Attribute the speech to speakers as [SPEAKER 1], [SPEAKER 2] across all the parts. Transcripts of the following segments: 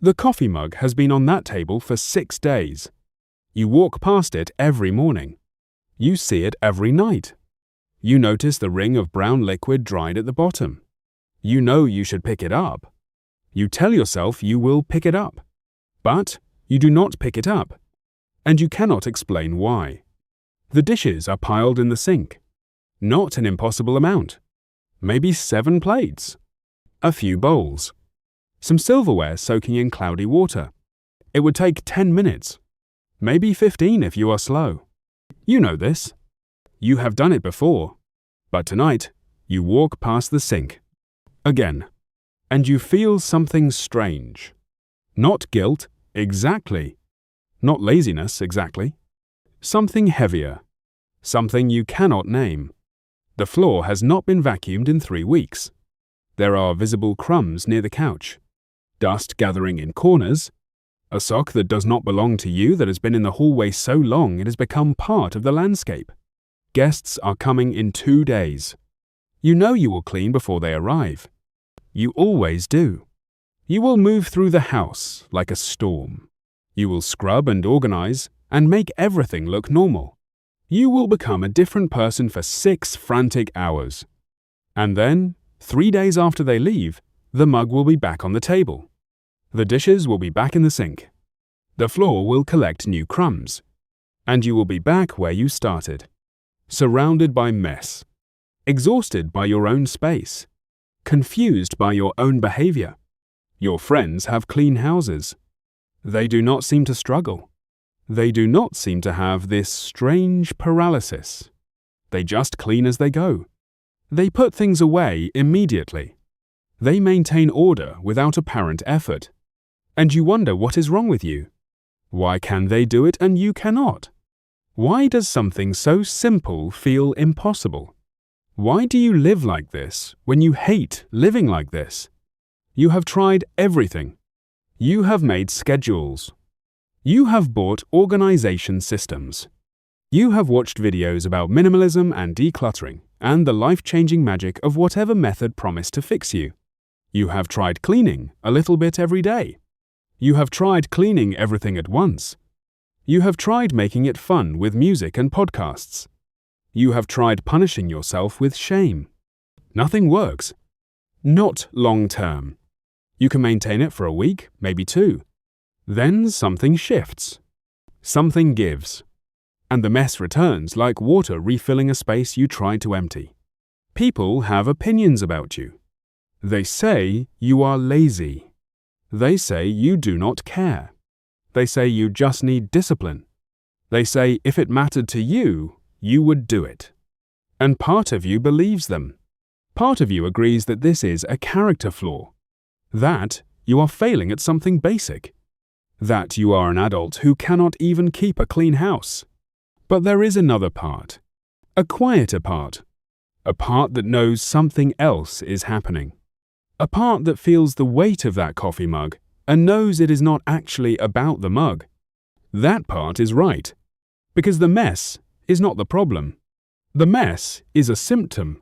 [SPEAKER 1] The coffee mug has been on that table for 6 days. You walk past it every morning. You see it every night. You notice the ring of brown liquid dried at the bottom. You know you should pick it up. You tell yourself you will pick it up. But you do not pick it up. And you cannot explain why. The dishes are piled in the sink. Not an impossible amount. Maybe 7 plates. A few bowls. Some silverware soaking in cloudy water. It would take 10 minutes. Maybe 15 if you are slow. You know this. You have done it before. But tonight, you walk past the sink. Again. And you feel something strange. Not guilt, exactly. Not laziness, exactly. Something heavier. Something you cannot name. The floor has not been vacuumed in 3 weeks. There are visible crumbs near the couch. Dust gathering in corners. A sock that does not belong to you that has been in the hallway so long it has become part of the landscape. Guests are coming in 2 days. You know you will clean before they arrive. You always do. You will move through the house like a storm. You will scrub and organize and make everything look normal. You will become a different person for 6 frantic hours. And then, 3 days after they leave, the mug will be back on the table. The dishes will be back in the sink. The floor will collect new crumbs. And you will be back where you started. Surrounded by mess. Exhausted by your own space. Confused by your own behavior. Your friends have clean houses. They do not seem to struggle. They do not seem to have this strange paralysis. They just clean as they go. They put things away immediately. They maintain order without apparent effort. And you wonder what is wrong with you. Why can they do it and you cannot? Why does something so simple feel impossible? Why do you live like this when you hate living like this? You have tried everything. You have made schedules. You have bought organization systems. You have watched videos about minimalism and decluttering and the life-changing magic of whatever method promised to fix you. You have tried cleaning a little bit every day. You have tried cleaning everything at once. You have tried making it fun with music and podcasts. You have tried punishing yourself with shame. Nothing works. Not long term. You can maintain it for a week, maybe 2. Then something shifts. Something gives. And the mess returns like water refilling a space you tried to empty. People have opinions about you. They say you are lazy. They say you do not care. They say you just need discipline. They say if it mattered to you, you would do it. And part of you believes them. Part of you agrees that this is a character flaw. That you are failing at something basic. That you are an adult who cannot even keep a clean house. But there is another part. A quieter part. A part that knows something else is happening. A part that feels the weight of that coffee mug and knows it is not actually about the mug. That part is right. Because the mess is not the problem. The mess is a symptom.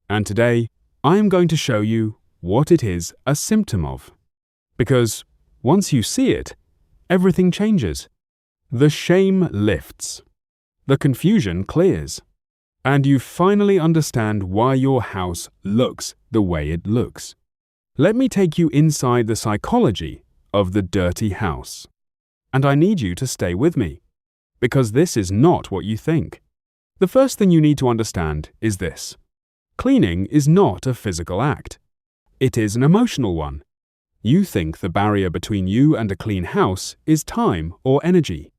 [SPEAKER 1] And today, I am going to show you what it is a symptom of. Because once you see it, everything changes. The shame lifts. The confusion clears. And you finally understand why your house looks the way it looks. Let me take you inside the psychology of the dirty house. And I need you to stay with me, because this is not what you think. The first thing you need to understand is this. Cleaning is not a physical act. It is an emotional one. You think the barrier between you and a clean house is time or energy.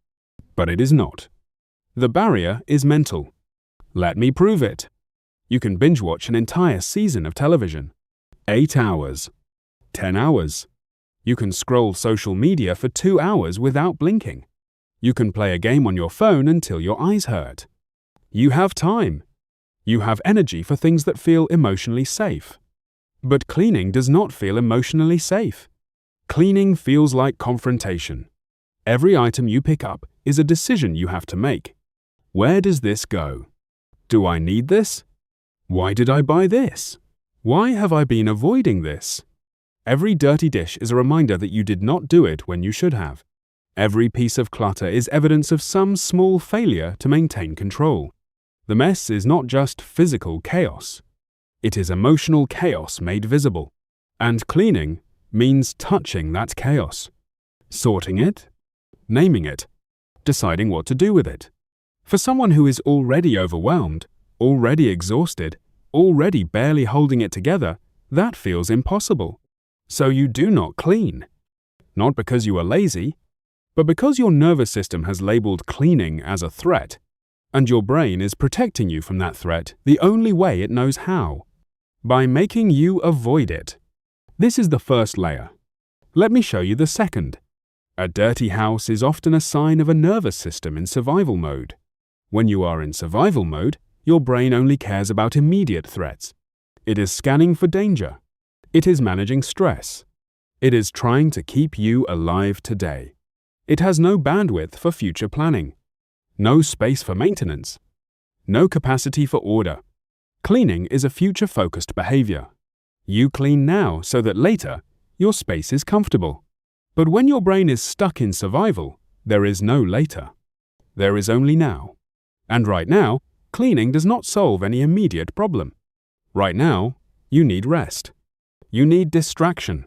[SPEAKER 1] But it is not. The barrier is mental. Let me prove it. You can binge watch an entire season of television. 8 hours. 10 hours. You can scroll social media for 2 hours without blinking. You can play a game on your phone until your eyes hurt. You have time. You have energy for things that feel emotionally safe. But cleaning does not feel emotionally safe. Cleaning feels like confrontation. Every item you pick up is a decision you have to make. Where does this go? Do I need this? Why did I buy this? Why have I been avoiding this? Every dirty dish is a reminder that you did not do it when you should have. Every piece of clutter is evidence of some small failure to maintain control. The mess is not just physical chaos. It is emotional chaos made visible. And cleaning means touching that chaos, sorting it, naming it, deciding what to do with it. For someone who is already overwhelmed, already exhausted, already barely holding it together, that feels impossible. So you do not clean. Not because you are lazy, but because your nervous system has labeled cleaning as a threat, and your brain is protecting you from that threat the only way it knows how, by making you avoid it. This is the first layer. Let me show you the second. A dirty house is often a sign of a nervous system in survival mode. When you are in survival mode, your brain only cares about immediate threats. It is scanning for danger. It is managing stress. It is trying to keep you alive today. It has no bandwidth for future planning, no space for maintenance, no capacity for order. Cleaning is a future-focused behavior. You clean now so that later your space is comfortable. But when your brain is stuck in survival, there is no later. There is only now. And right now, cleaning does not solve any immediate problem. Right now, you need rest. You need distraction.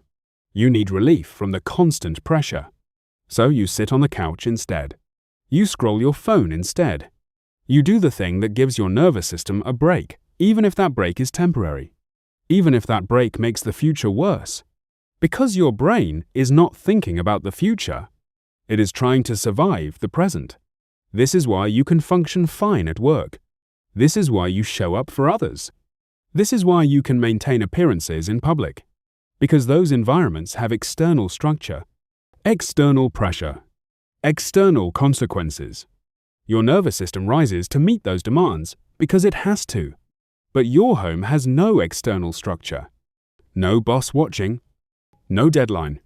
[SPEAKER 1] You need relief from the constant pressure. So you sit on the couch instead. You scroll your phone instead. You do the thing that gives your nervous system a break, even if that break is temporary. Even if that break makes the future worse. Because your brain is not thinking about the future. It is trying to survive the present. This is why you can function fine at work. This is why you show up for others. This is why you can maintain appearances in public. Because those environments have external structure, external pressure, external consequences. Your nervous system rises to meet those demands because it has to. But your home has no external structure. No boss watching, no deadline,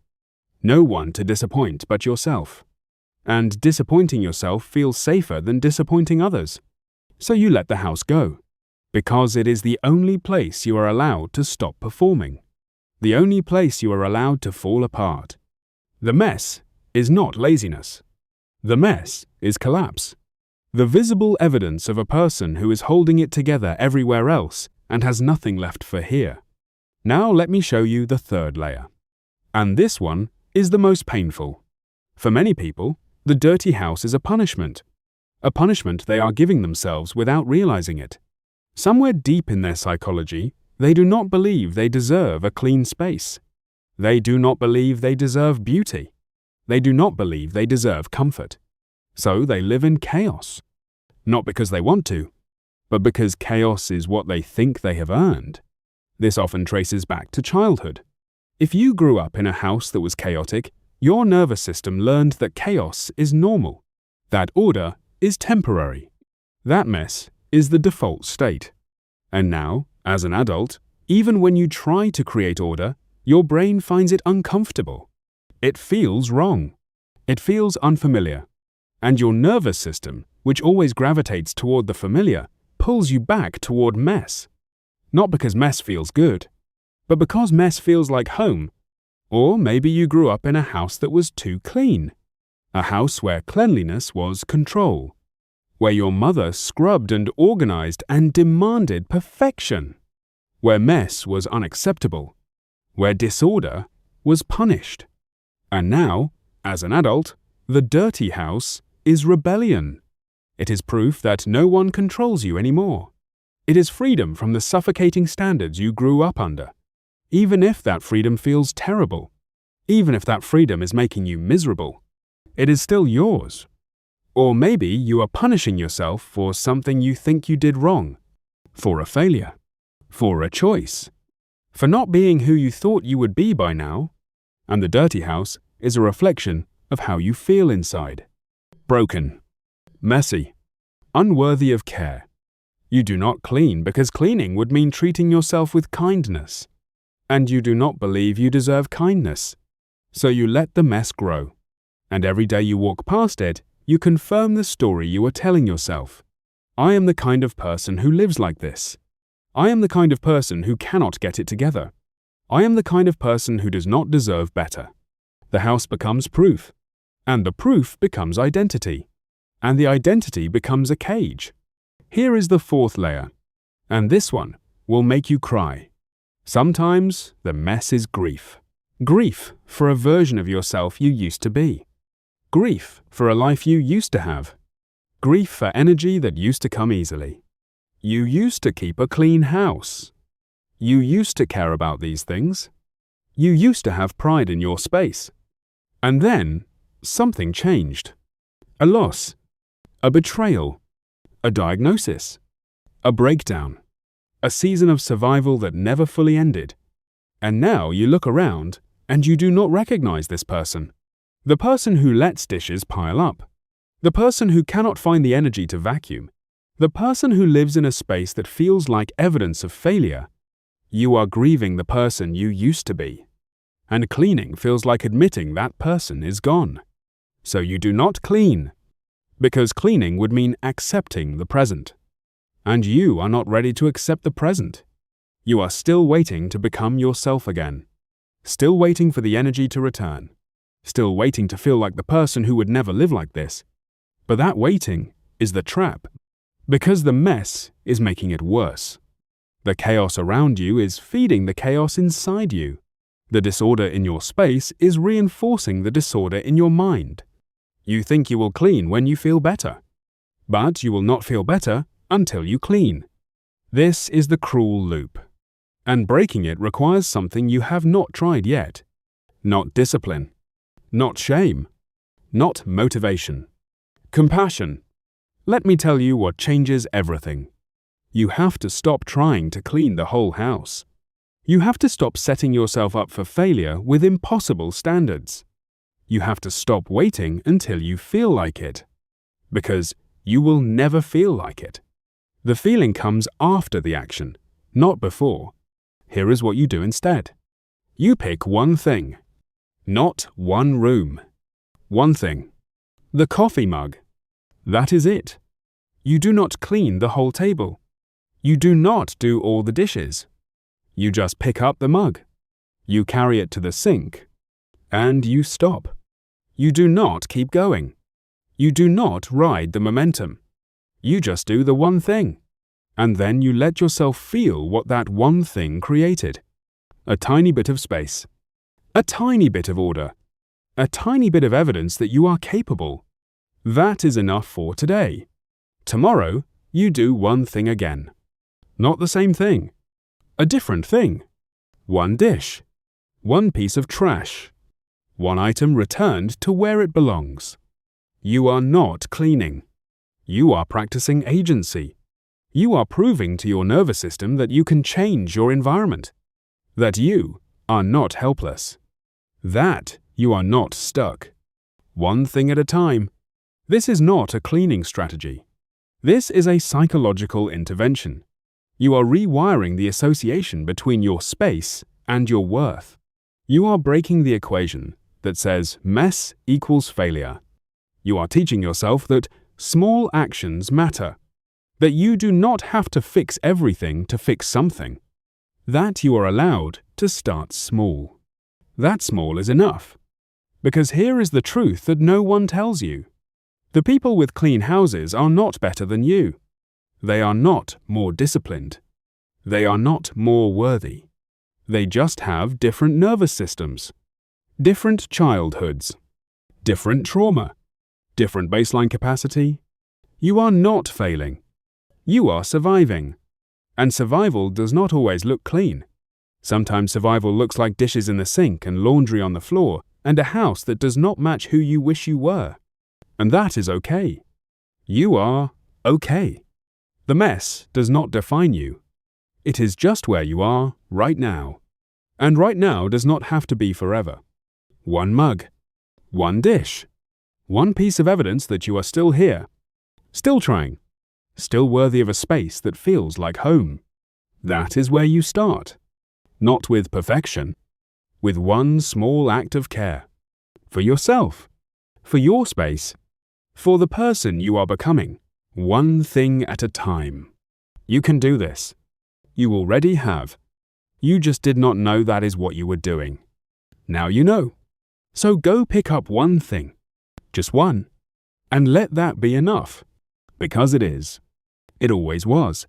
[SPEAKER 1] no one to disappoint but yourself. And disappointing yourself feels safer than disappointing others. So you let the house go. Because it is the only place you are allowed to stop performing. The only place you are allowed to fall apart. The mess is not laziness. The mess is collapse. The visible evidence of a person who is holding it together everywhere else and has nothing left for here. Now let me show you the third layer. And this one is the most painful. For many people, the dirty house is a punishment. A punishment they are giving themselves without realizing it. Somewhere deep in their psychology, they do not believe they deserve a clean space. They do not believe they deserve beauty. They do not believe they deserve comfort. So they live in chaos. Not because they want to, but because chaos is what they think they have earned. This often traces back to childhood. If you grew up in a house that was chaotic, your nervous system learned that chaos is normal, that order is temporary, that mess is the default state. And now, as an adult, even when you try to create order, your brain finds it uncomfortable. It feels wrong. It feels unfamiliar. And your nervous system, which always gravitates toward the familiar, pulls you back toward mess. Not because mess feels good, but because mess feels like home. Or maybe you grew up in a house that was too clean. A house where cleanliness was control. Where your mother scrubbed and organized and demanded perfection. Where mess was unacceptable. Where disorder was punished. And now, as an adult, the dirty house is rebellion. It is proof that no one controls you anymore. It is freedom from the suffocating standards you grew up under. Even if that freedom feels terrible, even if that freedom is making you miserable, it is still yours. Or maybe you are punishing yourself for something you think you did wrong, for a failure, for a choice, for not being who you thought you would be by now. And the dirty house is a reflection of how you feel inside. Broken, messy, unworthy of care. You do not clean because cleaning would mean treating yourself with kindness. And you do not believe you deserve kindness. So you let the mess grow. And every day you walk past it, you confirm the story you are telling yourself. I am the kind of person who lives like this. I am the kind of person who cannot get it together. I am the kind of person who does not deserve better. The house becomes proof, and the proof becomes identity, and the identity becomes a cage. Here is the fourth layer, and this one will make you cry. Sometimes the mess is grief. Grief for a version of yourself you used to be. Grief for a life you used to have. Grief for energy that used to come easily. You used to keep a clean house. You used to care about these things. You used to have pride in your space. And then something changed. A loss, a betrayal, a diagnosis, a breakdown, a season of survival that never fully ended. And now you look around and you do not recognize this person. The person who lets dishes pile up. The person who cannot find the energy to vacuum. The person who lives in a space that feels like evidence of failure. You are grieving the person you used to be. And cleaning feels like admitting that person is gone. So you do not clean, because cleaning would mean accepting the present. And you are not ready to accept the present. You are still waiting to become yourself again. Still waiting for the energy to return. Still waiting to feel like the person who would never live like this. But that waiting is the trap, because the mess is making it worse. The chaos around you is feeding the chaos inside you. The disorder in your space is reinforcing the disorder in your mind. You think you will clean when you feel better, but you will not feel better until you clean. This is the cruel loop, and breaking it requires something you have not tried yet. Not discipline, not shame, not motivation. Compassion. Let me tell you what changes everything. You have to stop trying to clean the whole house. You have to stop setting yourself up for failure with impossible standards. You have to stop waiting until you feel like it, because you will never feel like it. The feeling comes after the action, not before. Here is what you do instead. You pick one thing, not one room. One thing. The coffee mug. That is it. You do not clean the whole table. You do not do all the dishes. You just pick up the mug. You carry it to the sink. And you stop. You do not keep going. You do not ride the momentum. You just do the one thing. And then you let yourself feel what that one thing created. A tiny bit of space. A tiny bit of order. A tiny bit of evidence that you are capable. That is enough for today. Tomorrow, you do one thing again. Not the same thing. A different thing. One dish. One piece of trash. One item returned to where it belongs. You are not cleaning. You are practicing agency. You are proving to your nervous system that you can change your environment. That you are not helpless. That you are not stuck. One thing at a time. This is not a cleaning strategy. This is a psychological intervention. You are rewiring the association between your space and your worth. You are breaking the equation that says mess equals failure. You are teaching yourself that small actions matter, that you do not have to fix everything to fix something, that you are allowed to start small. That small is enough. Because here is the truth that no one tells you. The people with clean houses are not better than you. They are not more disciplined. They are not more worthy. They just have different nervous systems, different childhoods, different trauma, different baseline capacity. You are not failing. You are surviving. And survival does not always look clean. Sometimes survival looks like dishes in the sink and laundry on the floor and a house that does not match who you wish you were. And that is okay. You are okay. The mess does not define you. It is just where you are right now. And right now does not have to be forever. One mug. One dish. One piece of evidence that you are still here. Still trying. Still worthy of a space that feels like home. That is where you start. Not with perfection. With one small act of care. For yourself. For your space. For the person you are becoming. One thing at a time. You can do this. You already have. You just did not know that is what you were doing. Now you know. So go pick up one thing, just one, and let that be enough. Because it is. It always was.